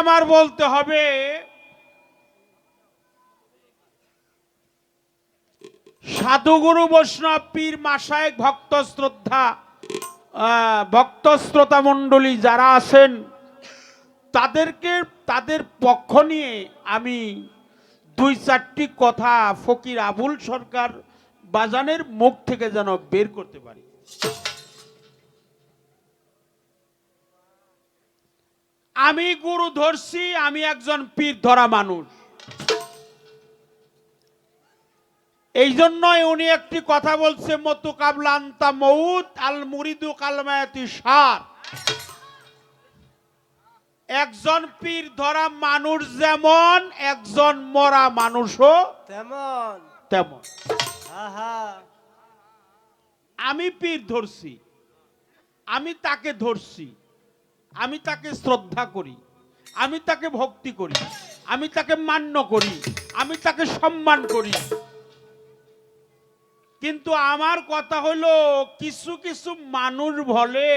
আমার বলতে হবে সাধুগুরু বৈষ্ণব পীর মাশায়েখ ভক্ত শ্রোতা মণ্ডলী যারা আছেন তাদেরকে তাদের পক্ষ নিয়ে আমি দুই চারটি কথা ফকির আবুল সরকার বাজানের মুখ থেকে যেন বের করতে পারি। আমি গুরু ধরছি, আমি একজন পীর ধরা মানুষ। এই জন্যই উনি একটি কথা বলছে, মতু কাবলান্তা মউত আল মুরিদু কালমায়াতি সার। একজন পীর ধরা মানুষ যেমন, একজন মরা মানুষও তেমন তেমন। আমি পীর ধরছি, আমি তাকে ধরছি, আমি তাকে শ্রদ্ধা করি, আমি তাকে ভক্তি করি, আমি তাকে মান্য করি, আমি তাকে সম্মান করি। কিন্তু আমার কথা হলো কিছু কিছু মানুষ বলে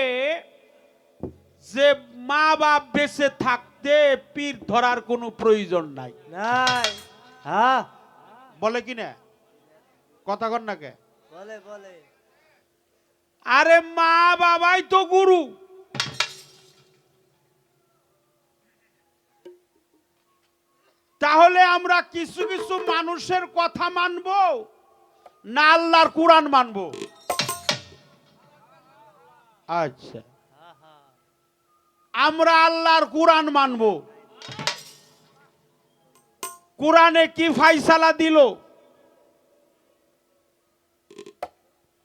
যে মা বাপ বেঁচে থাকতে পীর ধরার কোনো প্রয়োজন নাই। হ্যাঁ বলে কি না? কথা কর না কে? বলে বলে। আরে মা বাবাই তো গুরু। তাহলে আমরা কিছু কিছু মানুষের কথা মানবো না আল্লাহর কুরআন মানবো? আচ্ছা, আমরা আল্লাহর কুরআন মানবো। কুরআনে কি ফায়সালা দিল?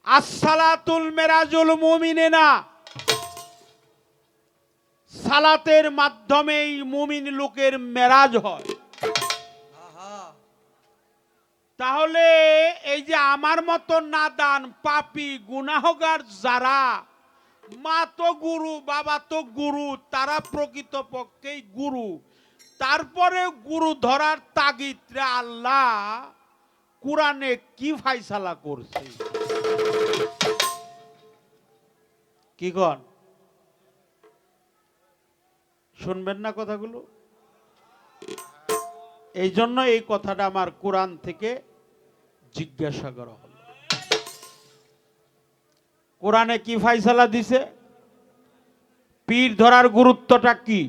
আসসালাতুল মেরাজুল মুমিনিনা, সালাতের মাধ্যমেই মুমিন লোকের মেরাজ হয়। তাহলে এই যে আমার মতো নাদান পাপী গুনাহগার যারা, মা তো গুরু বাবা তো গুরু, তারা প্রকৃত পক্ষেই গুরু। তারপরে গুরু ধরার তাগিদে আল্লাহ কুরআনে কি ফায়সালা করছে? কি কন? শুনবেন না কথাগুলো? এই জন্য এই কথাটা আমার কুরআন থেকে জিজ্ঞাসা করা হলো। কোরআনে কি ফায়সালা দিছে? পীর ধরার গুরুত্বটা কি?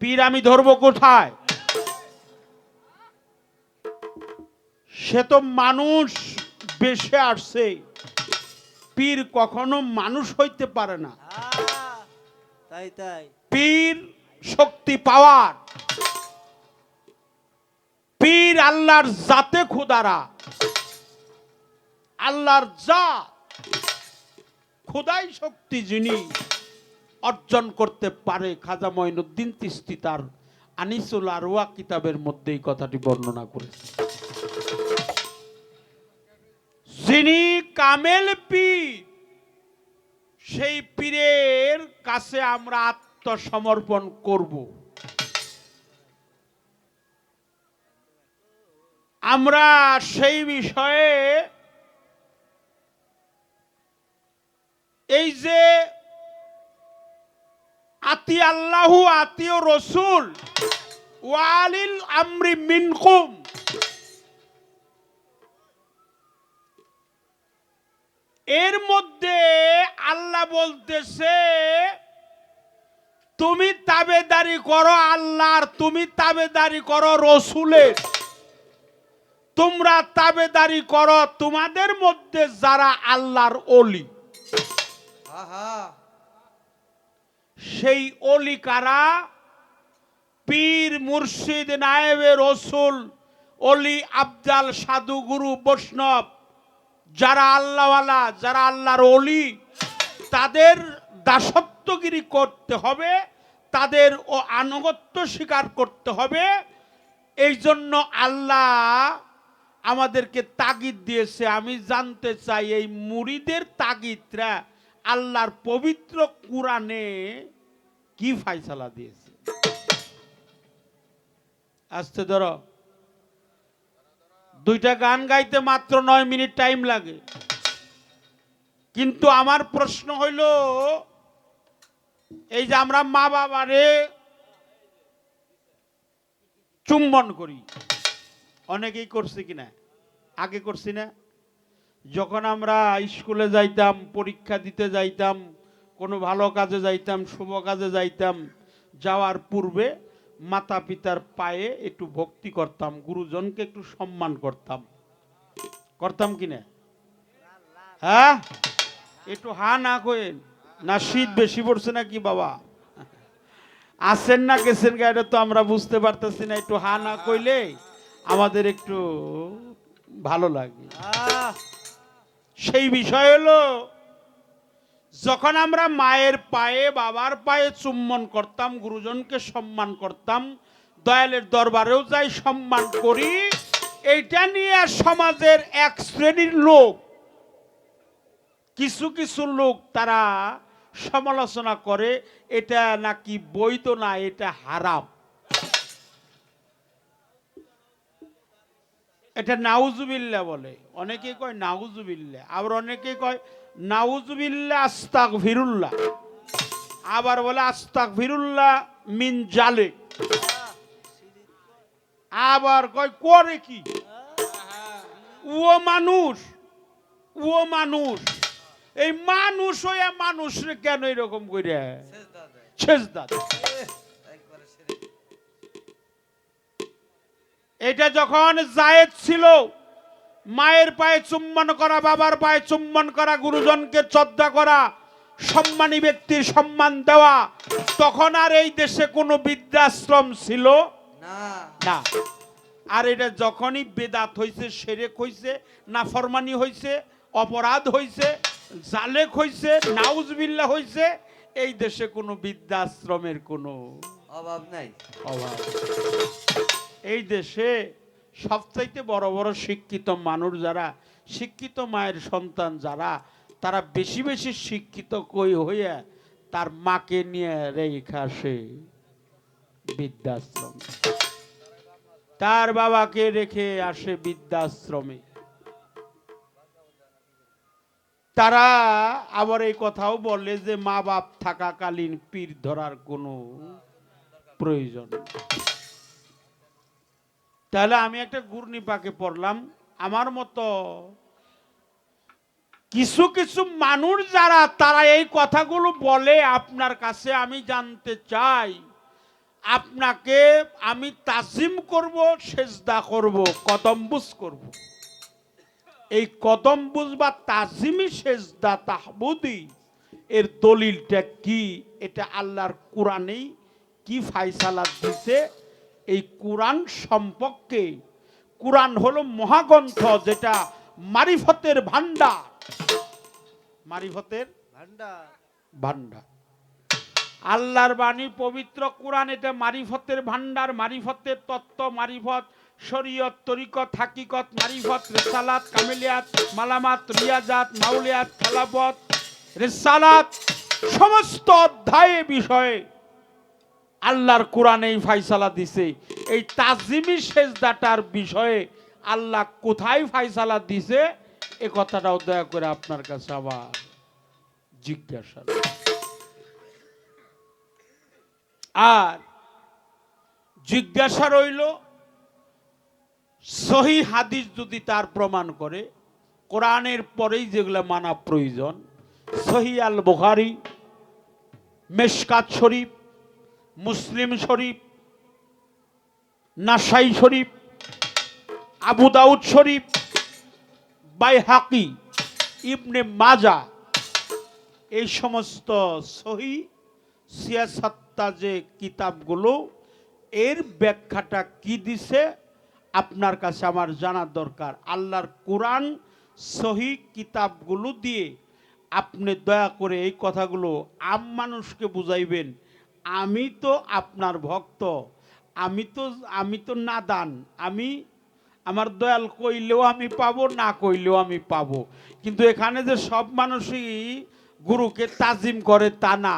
পীর আমি ধরবো কোথায়? সে তো মানুষ বেশে আসছে, পীর কখনো মানুষ হইতে পারে না। তাই তাই, পীর শক্তি পাওয়ার, পীর আল্লাহর জাতে খুদারা, আল্লাহর জাত খুদাই শক্তি যিনি অর্জন করতে পারে। খাজা মঈনুদ্দিন চিশতি তার আনিসুল আরওয়া কিতাবের মধ্যে এই কথাটি বর্ণনা করেছে। যিনি কামেল পীর, সেই পীরের কাছে আমরা আত্মসমর্পণ করব। আমরা সেই বিষয়ে এই যে আতি আল্লাহু আতি রসুল ওয়ালিল আমরি মিনকুম, এর মধ্যে আল্লাহ বলতেছে তুমি তাবেদারি করো আল্লাহর, তুমি তাবেদারি করো রসুলের, তোমরা তাবেদারি করো তোমাদের মধ্যে যারা আল্লাহর ওলি। সেই ওলি কারা? পীর মুর্শিদ নায়েবে রসুল, ওলি আবদাল সাধু গুরু বৈষ্ণব, যারা আল্লাহওয়ালা, যারা আল্লাহর ওলি, তাদের দাসত্বগিরি করতে হবে, তাদের ও আনুগত্য স্বীকার করতে হবে। এই জন্য আল্লাহ আমাদেরকে তাগিদ দিয়েছে। আমি জানতে চাই এই মুরিদের তাগিদরা আল্লাহর পবিত্র কুরআনে কি ফায়সালা দিয়েছে? আস্তে ধরো, দুইটা গান গাইতে মাত্র 9 মিনিট টাইম লাগে। কিন্তু আমার প্রশ্ন হইল, এই যে আমরা মা বাবারে চুম্বন করি। অনেকেই করছে কিনা, আগে করছি না? যখন আমরা স্কুলে যাইতাম, পরীক্ষা দিতে যাইতাম, কোনো ভালো কাজে যাইতাম, শুভ কাজে যাইতাম, যাওয়ার পূর্বে মাতা পিতার পায়ে একটু ভক্তি করতাম, গুরুজনকে একটু সম্মান করতাম। করতাম কিনা? হ্যাঁ, একটু হা না কইেন না। শীত বেশি পড়ছে নাকি বাবা? আসেন না গেছেন গাড়ি তো আমরা বুঝতে পারতেছি না। একটু হা না কইলে আমাদের একটু ভালো লাগে। সেই বিষয় হলো, যখন আমরা মায়ের পায়ে, বাবার পায়ে চুম্বন করতাম, গুরুজনকে সম্মান করতাম, দয়ালের দরবারেও যাই সম্মান করি, এইটা নিয়ে সমাজের এক শ্রেণীর লোক, কিছু কিছু লোক তারা সমালোচনা করে, এটা নাকি বৈধ না, এটা হারাম, এটা নাউজুবিল্লাহ বলে। অনেকে কয় নাউজুবিল্লাহ, আবার অনেকে কয় নাউজুবিল্লাহ আস্তাগফিরুল্লাহ, আবার বলে আস্তাগফিরুল্লাহ মিন জালিক, আবার কয় করে কি ও মানুষ, ও মানুষ, এই মানুষ হইয়া মানুষরে কেন এরকম করে সেজদা দেয়? এটা যখন জায়েজ ছিল, মায়ের পায়ে চুম্বন করা, বাবার পায়ে চুম্বন করা, গুরুজনকে শ্রদ্ধা করা, সম্মানী ব্যক্তির সম্মান দেওয়া, তখন আর এই দেশে কোনো বৃদ্ধাশ্রম ছিল না। আর এটা যখনই বেদাত হয়েছে, শিরক হয়েছে, নাফরমানি হয়েছে, অপরাধ হয়েছে, জালেক হয়েছে, নাউজুবিল্লাহ হয়েছে, এই দেশে কোনো বৃদ্ধাশ্রমের কোনো অভাব নাই। অভাব। এই দেশে সবচাইতে বড় বড় শিক্ষিত মানুষ যারা, শিক্ষিত মায়ের সন্তান যারা, তারা বেশি বেশি শিক্ষিত কই হইয়া তার মাকে নিয়ে রেখে আসে বৃদ্ধাশ্রমে, তার বাবাকে রেখে আসে বৃদ্ধাশ্রমে। তারা আবার এই কথাও বলে যে মা বাপ থাকাকালীন পীর ধরার কোনো প্রয়োজন। তাহলে আমি একটা ঘূর্ণি পাকে পড়লাম, আমার মতো কিছু কিছু মানুষ যারা, তারা এই কথাগুলো বলে আপনার কাছে, আমি জানতে চাই, আপনাকে আমি তাজিম করব, সেজদা করব, কদম বুজ করব। এই কদম বুজ বা তাজিমি সেজদা তাহবুদি এর দলিলটা কি? এটা আল্লাহর কোরআনেই কি ফায়সালা দিছে এই কোরআন সম্পর্কে। কোরআন হলো মহাগ্রন্থ, যেটা মারিফতের ভান্ডার, মারিফতের ভান্ডার। আল্লাহর বাণী পবিত্র কোরআন, এটা মারিফতের ভান্ডার, মারিফতের তত্ত্ব, মারিফত, শরীয়ত, তরিকত, হাকিকত, মারিফত, রিসালাত, কামেলিয়াত, মালামাত, রিয়াজাত, মাউলিয়াত, খালাফত, রিসালাত, সমস্ত অধ্যায়ে বিষয়ে আল্লাহর কোরআনে ফায়সালা দিছে। এই তাজিমি সেজদাটার বিষয়ে আল্লাহ কোথায় ফায়সালা দিছে, এ কথাটাও দয়া করে আপনার কাছে আবার জিজ্ঞাসা। আর জিজ্ঞাসা রইল, সহি হাদিস যদি তার প্রমাণ করে, কোরআনের পরেই যেগুলো মানা প্রয়োজন, সহি আল বুখারী, মেশকাত শরীফ, মুসলিম শরীফ, নাসাই শরীফ, আবু দাউদ শরীফ, বাইহাকি, ইবনে মাজা, এই সমস্ত সহি সিয়াসাত্তা যে কিতাবগুলো, এর ব্যাখ্যাটা কি দিছে আপনার কাছে আমার জানা দরকার। আল্লাহর কোরআন সহি কিতাবগুলো দিয়ে আপনি দয়া করে এই কথাগুলো আম মানুষকে বুঝাইবেন। আমি তো আপনার ভক্ত, আমি তো নাদান, আমি আমার দয়াল কইলেও আমি পাবো, না কইলেও আমি পাবো। কিন্তু এখানে যে সব মানুষই গুরুকে তাজিম করে তা না।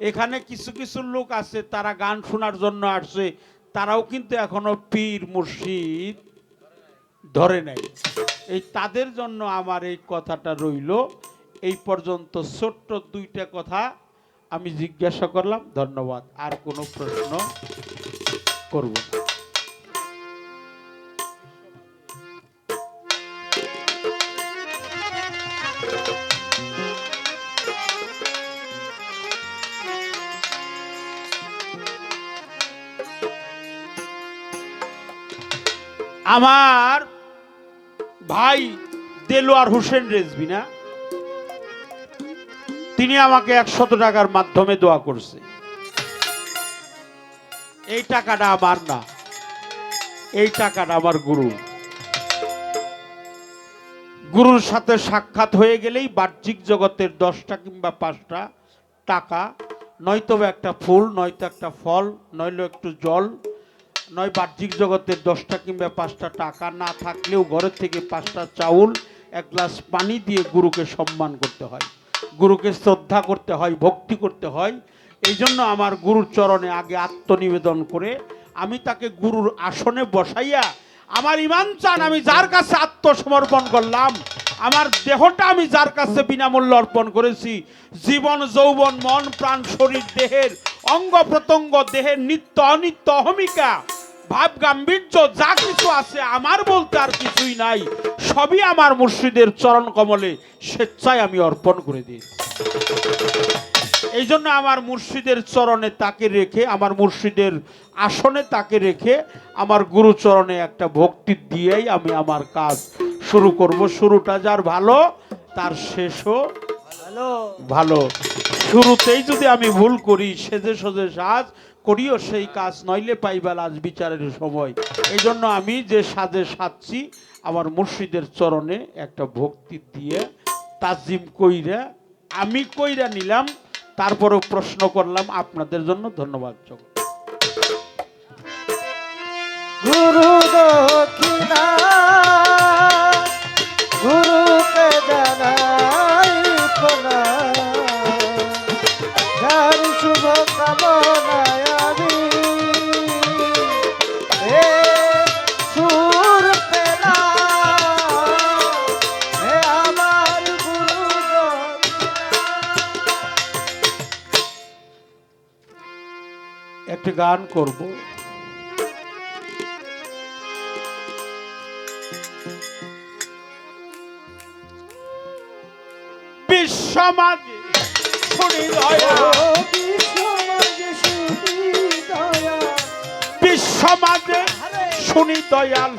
এখানে কিছু কিছু লোক আছে, তারা গান শোনার জন্য আসছে, তারাও কিন্তু এখনো পীর মুর্শিদ ধরে নাই। এই তাদের জন্য আমার এই কথাটা রইল। এই পর্যন্ত ছোট্ট দুইটা কথা আমি জিজ্ঞাসা করলাম। ধন্যবাদ। আর কোনো প্রশ্ন করব না। আমার ভাই দেলোয়ার হোসেন রেজবি না, তিনি আমাকে 100 টাকার মাধ্যমে দোয়া করছে। এই টাকাটা আমার না, এই টাকাটা আমার গুরুর সাথে সাক্ষাৎ হয়ে গেলেই বাহ্যিক জগতের 10টা কিংবা 5টা টাকা, নয়তো একটা ফুল, নয়তো একটা ফল, নইলে একটু জল, নয় বাহ্যিক জগতের 10টা কিংবা 5টা টাকা না থাকলেও ঘরের থেকে 5টা চাউল, 1 গ্লাস পানি দিয়ে গুরুকে সম্মান করতে হয়, গুরুকে শ্রদ্ধা করতে হয়, ভক্তি করতে হয়। এই জন্য আমার গুরুর চরণে আগে আত্মনিবেদন করে আমি তাকে গুরুর আসনে বসাইয়া আমার ইমান চান আমি যার কাছে আত্মসমর্পণ করলাম, আমার দেহটা আমি যার কাছে বিনামূল্যে অর্পণ করেছি, জীবন যৌবন মন প্রাণ শরীর দেহের অঙ্গ প্রত্যঙ্গ, দেহের নিত্য অনিত্য অহমিকা ভাব গাম্ভীর্য যা কিছু আছে আমার বলতে আর কিছুই নাই, সবই আমার মুর্শিদের চরণ কমলে স্বেচ্ছায় আমি অর্পণ করে দিয়েছি। এই জন্য আমার মুর্শিদের চরণে তাকে রেখে, আমার মুর্শিদের আসনে তাকে রেখে আমার গুরু চরণে একটা ভক্তি দিয়েই আমি আমার কাজ শুরু করব। শুরুটা যার ভালো তার শেষও ভালো। শুরুতেই যদি আমি ভুল করি, সেজে সজে সাজ করিও সেই কাজ, নইলে পাইবা লাজ বিচারের সময়। এই জন্য আমি যে সাজে সাজছি আমার মুর্শিদের চরণে একটা ভক্তি দিয়ে তাজিম কইরা আমি কইরা নিলাম, তারপরেও প্রশ্ন করলাম আপনাদের জন্য। ধন্যবাদ। গুরু দক্ষিণা গুরুকে জানাই প্রণাম, যার শুভ কামনায় আমি এ সুর পেলাম, হে আমার গুরু দক্ষিণা। একটি গান করব। বিশ্বমাঝে শুনি দয়া, বিশ্বমাঝে শুনি দয়াল,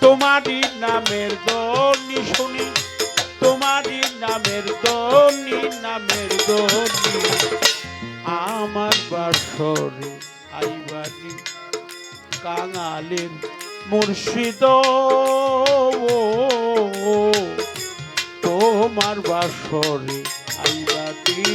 তোমারই নামের ধ্বনি শুনি, তোমারই নামের ধ্বনি, নামের ধ্বনি আমার বাসরে আইবানি কাঙালের মুর্শিদ, তোমার বাসরে আইবানি।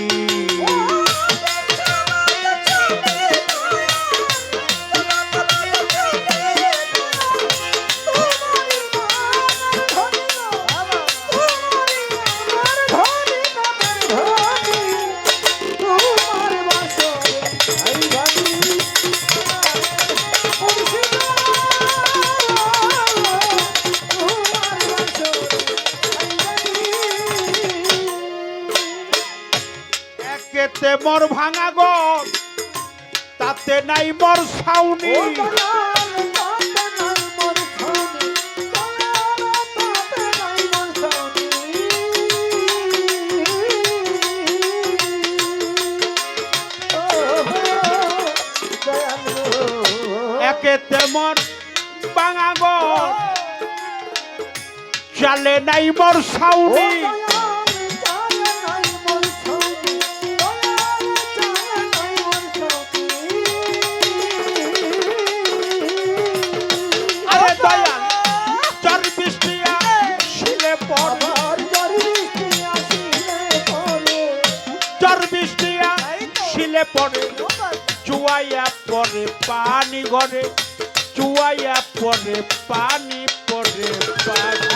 একেতে মোর ভাঙা ঘর, তাতে নাই মোর ছাউনি, একেতে মোর ভাঙা ঘর, চালে নাই মোর ছাউনি, পরে চুয়াইয়া পরে পানি ঘরে, চুয়াইয়া পরে পানি পরে পানি,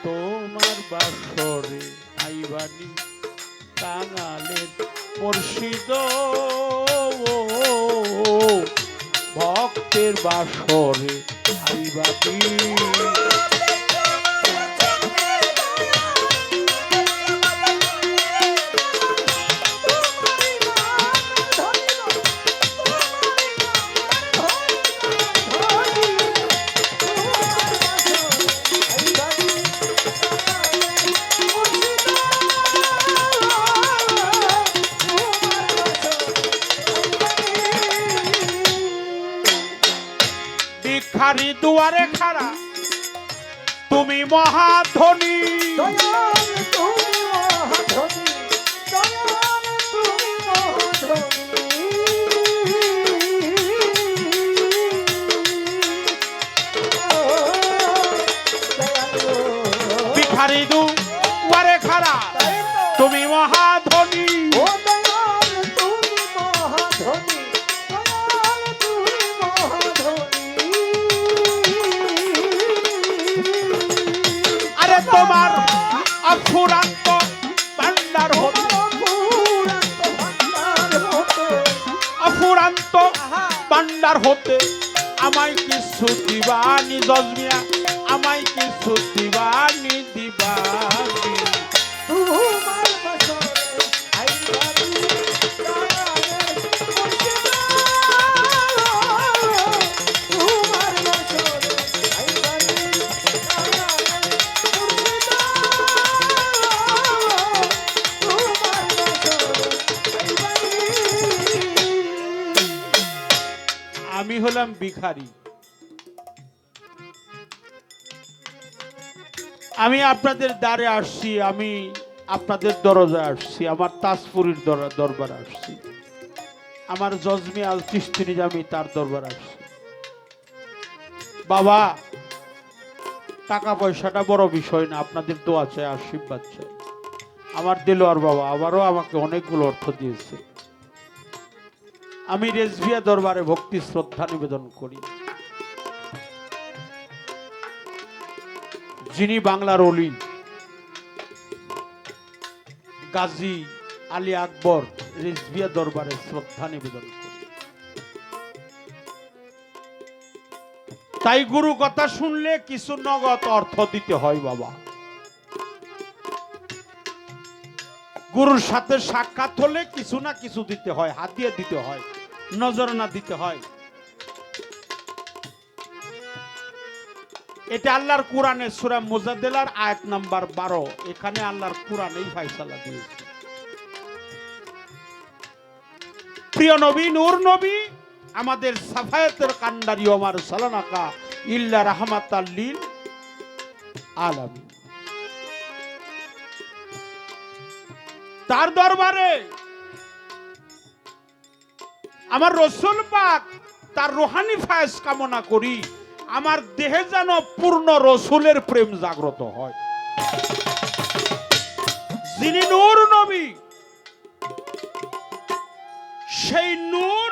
তোমার বাসরে আইবানি কাঙালের মুর্শিদ, ভক্তের বাসরে আইবানি। ভিখারি দুয়ারে খাড়া তুমি মহাধনী দয়াল তুমি মহাধনী, দয়াল তুমি মহাধনী। ও দয়াল গো, ভিখারি দুয়ারে খাড়া তাই তো। তুমি মহাধনী ও দয়াল তুমি মহাধনী, দয়াল তুমি মহাধনী। আরে তোমার অফুরান্ত ভান্ডার হতে অফুরান্ত ভান্ডার হতে আমায় কিছু দিবানি জজমিয়া, আমায় কিছু দিবানি দিবানি। তোমার বছরে আইবানি দয়ালের মুর্শিদা। তোমার বছরে আইবানি দয়ালের মুর্শিদা। তোমার বছরে আইবানি। আমি হলাম ভিখারি, আমি আপনাদের দ্বারে আসছি, আমি আপনাদের দরজায় আসছি, আমার তাজপুরীর দরবার আসছি, আমার জজমি আল চিশতি নিজামি তার দরবার আসছি। বাবা, টাকা পয়সাটা বড় বিষয় না, আপনাদের দোয়া চাই, আশীর্বাদ চাই। আমার দেলোয়ার বাবা আবারও আমাকে অনেকগুলো অর্থ দিয়েছে। আমি রেজভিয়া দরবারে ভক্তি শ্রদ্ধা নিবেদন করি। যিনি বাংলার অলি গাজী আলী আকবর রেজভিয়া দরবারে শ্রদ্ধা নিবেদন করি। তাই গুরু কথা শুনলে কিছু নগদ অর্থ দিতে হয় বাবা। গুরুর সাথে সাক্ষাৎ হলে কিছু না কিছু দিতে হয়, হাতিয়ে দিতে হয়, নজরানা দিতে হয়। এটা আল্লাহর কোরআনে সূরা মুজাদ্দেলার আয়াত নাম্বার 12। এখানে আল্লাহর কোরআনেই ফয়সালা দিয়েছে। প্রিয় নবী, নূর নবী, আমাদের সাফায়াতের কান্ডারি ওমর সালানাকা ইল্লা রাহমাতাল লিল আলামিন, তার দরবারে আমার রাসূল পাক তার রূহানি ফায়েজ কামনা করি, আমার দেহে যেন পূর্ণ রাসূলের প্রেম জাগ্রত হয়। যিনি নূর নবী, সেই নূর,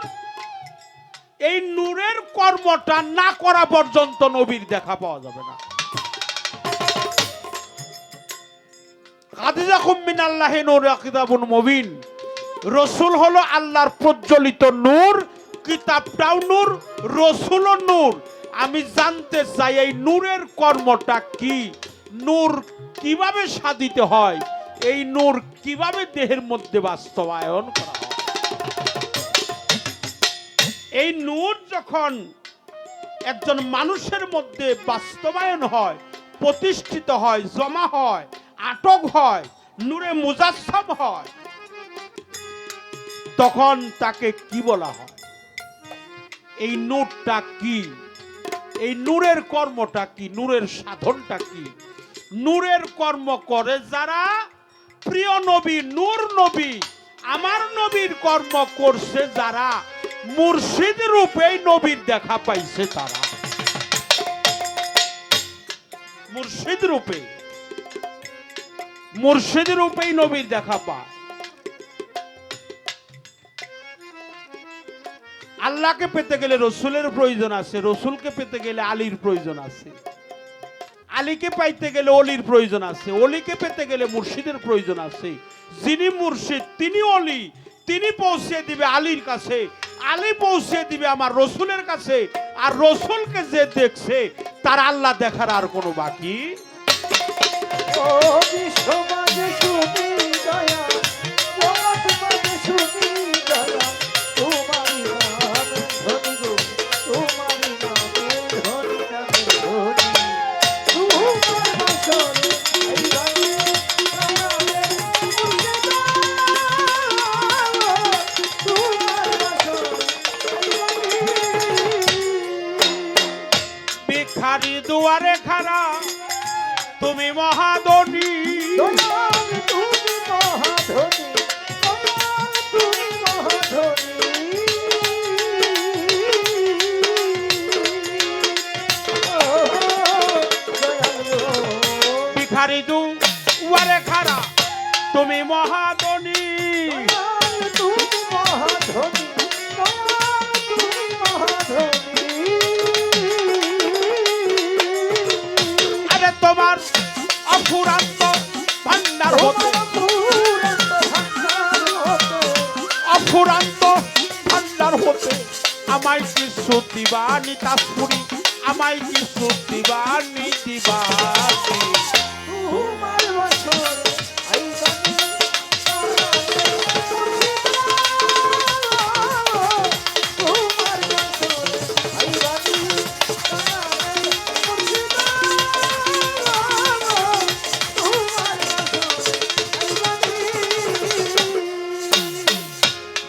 এই নূরের কর্মটা না করা পর্যন্ত নবীর দেখা পাওয়া যাবে না। কাদিজাকুম মিনাল্লাহি নূর কিতাবুন মুবিন, রাসূল হলো আল্লাহর প্রজ্বলিত নূর, কিতাবটাও নূর, রাসূলও নূর। আমি জানতে চাই এই নূরের কর্মটা কি, নূর কিভাবে সাধিত হয়, এই নূর কিভাবে দেহের মধ্যে বাস্তবায়ন করা হয়। এই নূর যখন একজন মানুষের মধ্যে বাস্তবায়ন হয়, প্রতিষ্ঠিত হয়, জমা হয়, আটক হয়, নূরে মুজাসসাম হয়, তখন তাকে কি বলা হয়? এই নূরটা কি, এই নূরের কর্মটা কি, নূরের সাধনটা কি? নূরের কর্ম করে যারা, প্রিয় নবী নূর নবী, আমার নবীর কর্ম করছে যারা, মুর্শিদ রূপেই নবীর দেখা পাইছে তারা। মুর্শিদ রূপে, মুর্শিদ রূপেই নবীর দেখা পায়। আল্লাহকে পেতে গেলে রসুলের প্রয়োজন আছে, রসুলকে পেতে গেলে আলীর প্রয়োজন আছে, আলীকে পাইতে গেলে অলির প্রয়োজন আছে, অলিকে পেতে গেলে মুর্শিদের প্রয়োজন আছে। যিনি মুর্শিদ তিনি অলি, তিনি পৌঁছে দিবে আলীর কাছে, আলী পৌঁছে দিবে আমার রসুলের কাছে, আর রসুলকে যে দেখছে তার আল্লাহ দেখার আর কোনো বাকি। ও বিশ্ব মাঝে শুনি দয়া, জগৎ মাঝে শুনি দয়া, তোমারি নাম ধরি গো, তোমারি নামে ধরি নামে ধরি, তোমার বাসরে আইবানি দয়ালের মুর্শিদা, তোমার বাসরে আইবানি। ভিখারি দুয়ারে খাড়া তুমি মহাদনী দয়াল তুমি মহাধনী, দয়াল তুমি মহাধনী। ও দয়াল গো, ভিখারি দুয়ারে খাড়া তুমি মহাদনী দয়াল তুমি মহাধনী, দয়াল তুমি মহাধনী। আরে তোমার অফুরান্ত ভান্ডার হতে অফুরান্ত ভান্ডার হতে আমায় কিছু দিবা নিতাসপুরি আমায় কিছু দিবা নিদিবাসী তোমার বছর আইবানি তোমার বছর আইবানি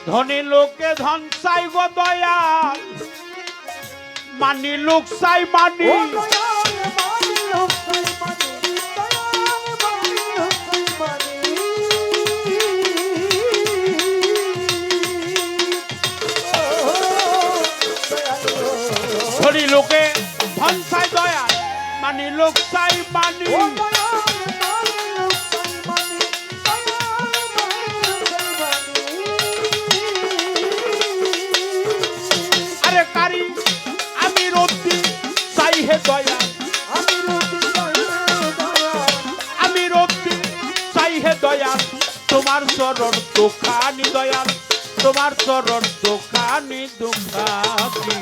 ধনী লোকে ধন চাই গো দয়াল মানি লোক চাই মানি ও দয়াল মানি লোক চাই মানি, দয়াল মানি লোক চাই মানি। ও দয়াল গো, ধনী লোকে ধন চাই দয়াল মানি লোক চাই মানি ও দয়াল মানি লোক চাই মানি, দয়াল মানি লোক চাই মানি। আরে কারি আমি রতি চাই হে দয়াল আমি রতি চাই দয়াল, আমি রতি চাই হে দয়াল তোমার চরণ দোকানি দয়াল তোমার চরণ দোকানি দোকানি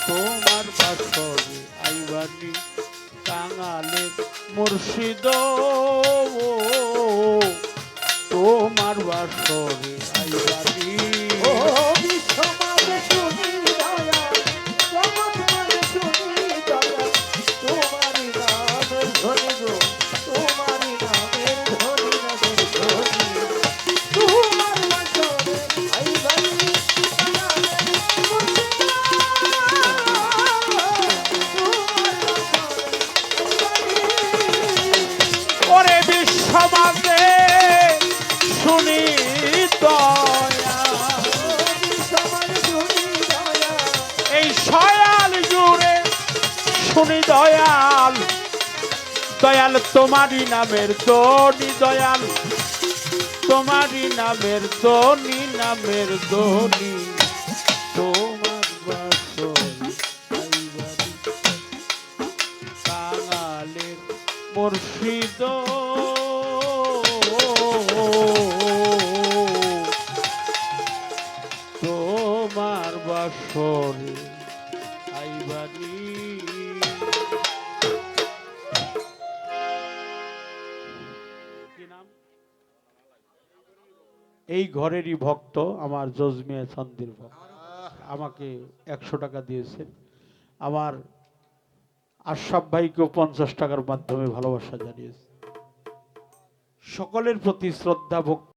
তোমার বাসরে আইবানি কাঙালে মুর্শিদ তোমার বাসরে আইবানি ও বিশ্ব মাঝে শুনি দয়াল, জগৎ মাঝে শুনি দয়াল, তোমারি নামের ধ্বনি গো, তোমারি নামের ধ্বনি নামের ধ্বনি। তোমার বাসরে আইবানি কাঙালে মুর্শিদা, তোমার বাসরে আইবানি। ওরে বিশ্বমাঝে শুনি দয়া এই শয়াল জুড়ে শুনি দয়াল দয়াল তোমারই নামের দনি দয়াল তোমারই নামের দনি নামের দনি তোমার বাসরে আইবানি কাঙালের মুর্শিদ তোমার বাসরে আইবানি কি নাম? এই ঘরেরই ভক্ত আমার জজমিয়া চন্দির ভক্ত আমাকে 100 টাকা দিয়েছেন আমার আশরাফ ভাইকেও 50 টাকার মাধ্যমে ভালোবাসা জানিয়েছে সকলের প্রতি শ্রদ্ধা ভক্তি